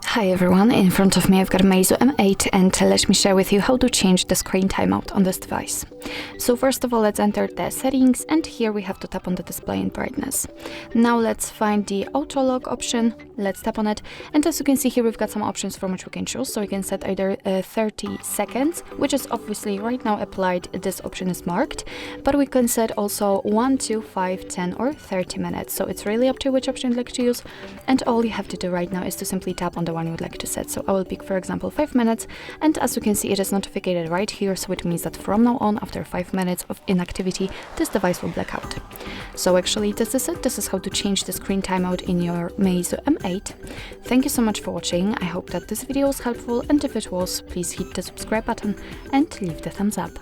Hi everyone, in front of me I've got a MEIZU M8 and let me share with you how to change the screen timeout on this device. So first of all, let's enter the settings, and here we have to tap on the display and brightness. Now let's find the auto lock option, let's tap on it, and as you can see here we've got some options from which we can choose. So we can set either 30 seconds, which is obviously right now applied, this option is marked, but we can set also 1, 2, 5, 10 or 30 minutes. So it's really up to you which option you'd like to use, and all you have to do right now is to simply tap on the one you would like to set. So I will pick, for example, 5 minutes, and as you can see it is notified right here, so it means that from now on, after 5 minutes of inactivity, this device will black out. So actually this is it. This is how to change the screen timeout in your MEIZU M8. Thank you so much for watching. I hope that this video was helpful, and if it was, please hit the subscribe button and leave the thumbs up.